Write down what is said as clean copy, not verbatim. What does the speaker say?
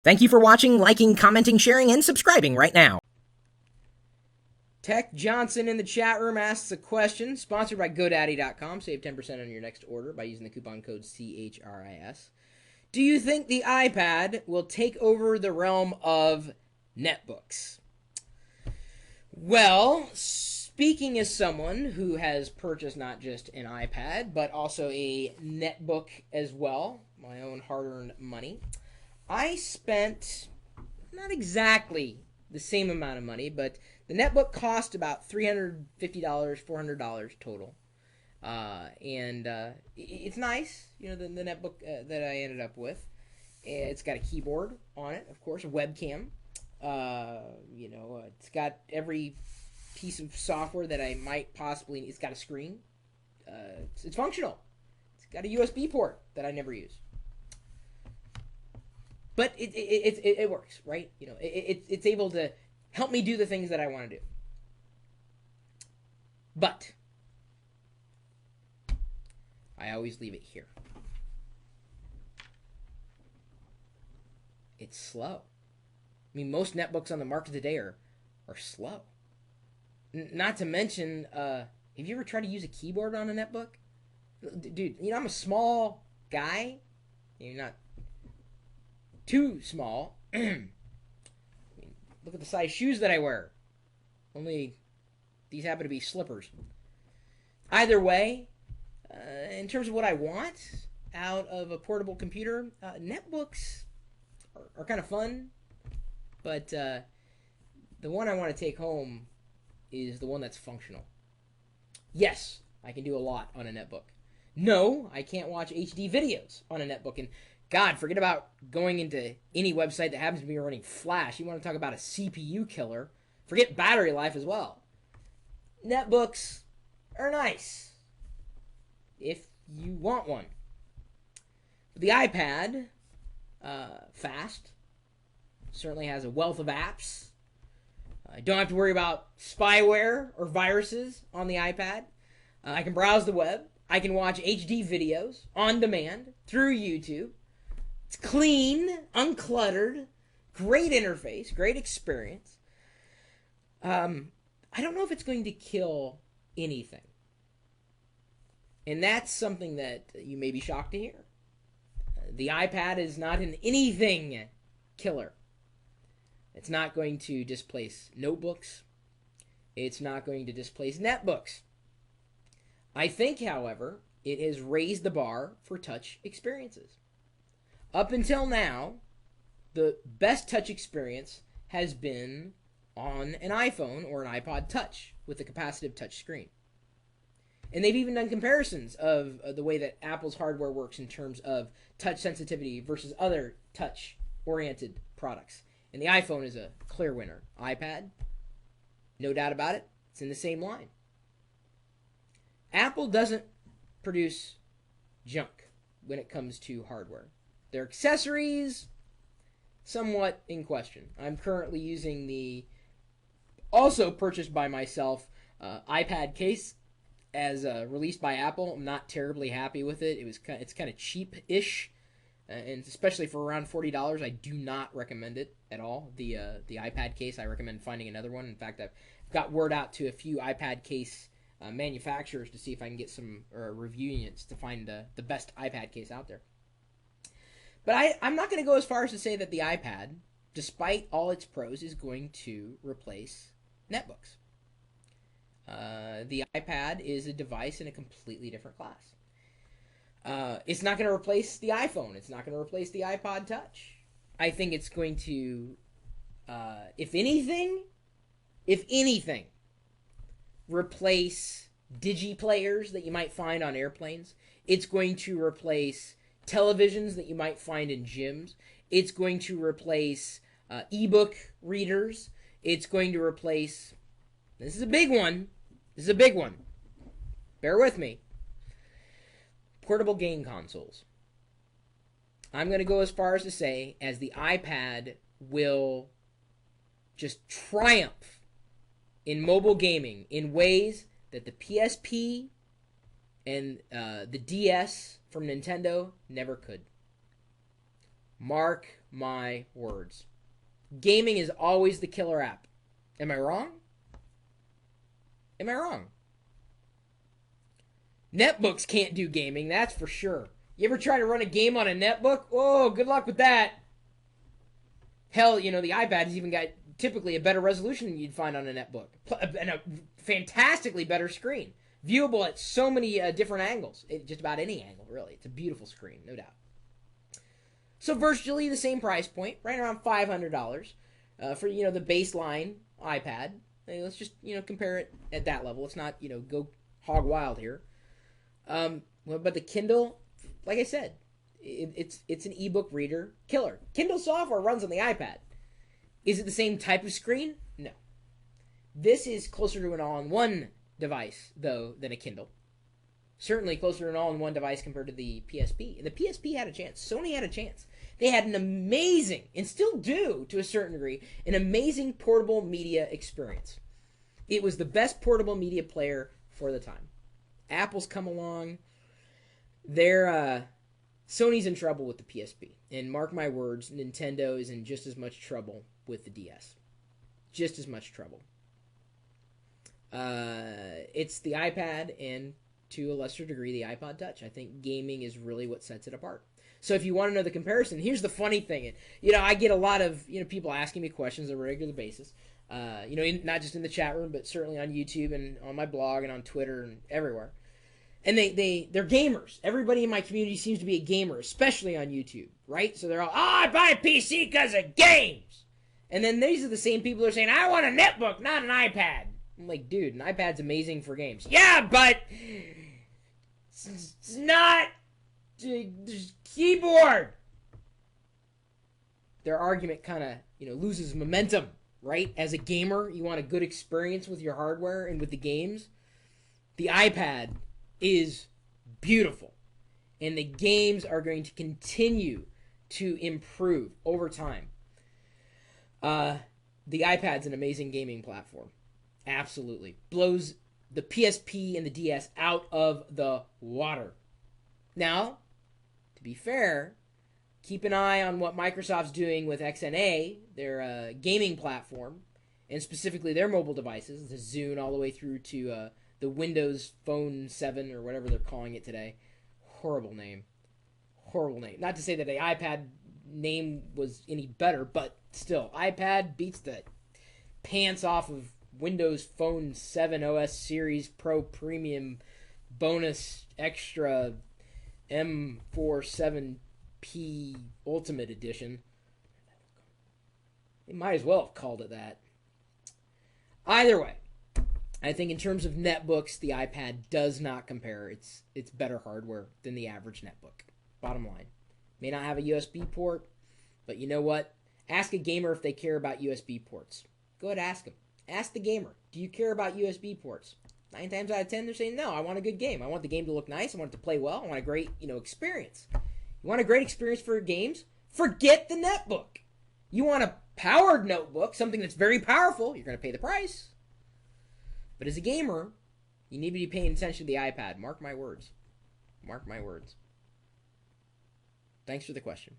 Thank you for watching, liking, commenting, sharing, and subscribing right now. Tech Johnson in the chat room asks a question, sponsored by GoDaddy.com. Save 10% on your next order by using the coupon code CHRIS. Do you think the iPad will take over the realm of netbooks? Well, speaking as someone who has purchased not just an iPad, but also a netbook as well, my own hard-earned money, I spent not exactly the same amount of money, but the netbook cost about $350, $400 total. It's nice, the netbook that I ended up with. It's got a keyboard on it, of course, a webcam. It's got every piece of software that I might possibly need. It's got a screen. It's functional. It's got a USB port that I never use. But it works, right? It's able to help me do the things that I want to do. But I always leave it here. It's slow. I mean, most netbooks on the market today are slow. Not to mention, have you ever tried to use a keyboard on a netbook? Dude, I'm a small guy. You're not too small. Look at the size shoes that I wear. Only these happen to be slippers. Either way, in terms of what I want out of a portable computer, netbooks are kind of fun, but the one I want to take home is the one that's functional. Yes, I can do a lot on a netbook. No, I can't watch HD videos on a netbook. And God, forget about going into any website that happens to be running Flash. You want to talk about a CPU killer. Forget battery life as well. Netbooks are nice if you want one. The iPad, fast, certainly has a wealth of apps. I don't have to worry about spyware or viruses on the iPad. I can browse the web. I can watch HD videos on demand through YouTube. It's clean, uncluttered, great interface, great experience. I don't know if it's going to kill anything. And that's something that you may be shocked to hear. The iPad is not an anything killer. It's not going to displace notebooks. It's not going to displace netbooks. I think, however, it has raised the bar for touch experiences. Up until now, the best touch experience has been on an iPhone or an iPod Touch with a capacitive touch screen. And they've even done comparisons of the way that Apple's hardware works in terms of touch sensitivity versus other touch-oriented products. And the iPhone is a clear winner. iPad, no doubt about it, it's in the same line. Apple doesn't produce junk when it comes to hardware. Their accessories, somewhat in question. I'm currently using the also purchased by myself iPad case as released by Apple. I'm not terribly happy with it. It's kind of cheap-ish, and especially for around $40, I do not recommend it at all. The iPad case, I recommend finding another one. In fact, I've got word out to a few iPad case manufacturers to see if I can get some review units to find the best iPad case out there. But I'm not going to go as far as to say that the iPad, despite all its pros, is going to replace netbooks. The iPad is a device in a completely different class. It's not going to replace the iPhone. It's not going to replace the iPod Touch. I think it's going to, if anything, replace digiplayers that you might find on airplanes. It's going to replace televisions that you might find in gyms. It's going to replace ebook readers. It's going to replace, this is a big one. Bear with me. Portable game consoles. I'm going to go as far as to say as the iPad will just triumph in mobile gaming in ways that the PSP and the DS from Nintendo never could. Mark my words. Gaming is always the killer app. Am I wrong? Am I wrong? Netbooks can't do gaming, that's for sure. You ever try to run a game on a netbook? Oh, good luck with that. Hell, you know, the iPad has even got typically a better resolution than you'd find on a netbook. And a fantastically better screen. Viewable at so many different angles. Just about any angle, really. It's a beautiful screen, no doubt. So virtually the same price point, right around $500 for, you know, the baseline iPad. Hey, let's just, you know, compare it at that level. Let's not, you know, go hog wild here. But the Kindle, like I said, it's an ebook reader killer. Kindle software runs on the iPad. Is it the same type of screen? No. This is closer to an all-in-one device, though, than a Kindle. Certainly closer to an all-in-one device compared to the PSP. And the PSP had a chance. Sony had a chance. They had an amazing, and still do to a certain degree, an amazing portable media experience. It was the best portable media player for the time. Apple's come along. Sony's in trouble with the PSP. And mark my words, Nintendo is in just as much trouble with the DS. Just as much trouble. It's the iPad and, to a lesser degree, the iPod Touch. I think gaming is really what sets it apart. So if you want to know the comparison, here's the funny thing. You know, I get a lot of, you know, people asking me questions on a regular basis. You know, not just in the chat room, but certainly on YouTube and on my blog and on Twitter and everywhere. And they're gamers. Everybody in my community seems to be a gamer, especially on YouTube, right? So they're all, I buy a PC because of games. And then these are the same people who are saying, I want a netbook, not an iPad. I'm like, dude, an iPad's amazing for games. Yeah, but it's not there's keyboard. Their argument kind of, you know, loses momentum, right? As a gamer, you want a good experience with your hardware and with the games. The iPad is beautiful, and the games are going to continue to improve over time. The iPad's an amazing gaming platform. Absolutely. Blows the PSP and the DS out of the water. Now, to be fair, keep an eye on what Microsoft's doing with XNA, their gaming platform, and specifically their mobile devices, the Zune all the way through to the Windows Phone 7 or whatever they're calling it today. Horrible name. Horrible name. Not to say that the iPad name was any better, but still, iPad beats the pants off of Windows Phone 7 OS Series Pro Premium Bonus Extra M47P Ultimate Edition. They might as well have called it that. Either way, I think in terms of netbooks, the iPad does not compare. It's better hardware than the average netbook. Bottom line. May not have a USB port, but you know what? Ask a gamer if they care about USB ports. Go ahead and ask them. Ask the gamer, do you care about USB ports? 9 times out of 10, they're saying, no, I want a good game. I want the game to look nice. I want it to play well. I want a great, you know, experience. You want a great experience for your games? Forget the netbook. You want a powered notebook, something that's very powerful. You're going to pay the price. But as a gamer, you need to be paying attention to the iPad. Mark my words. Mark my words. Thanks for the question.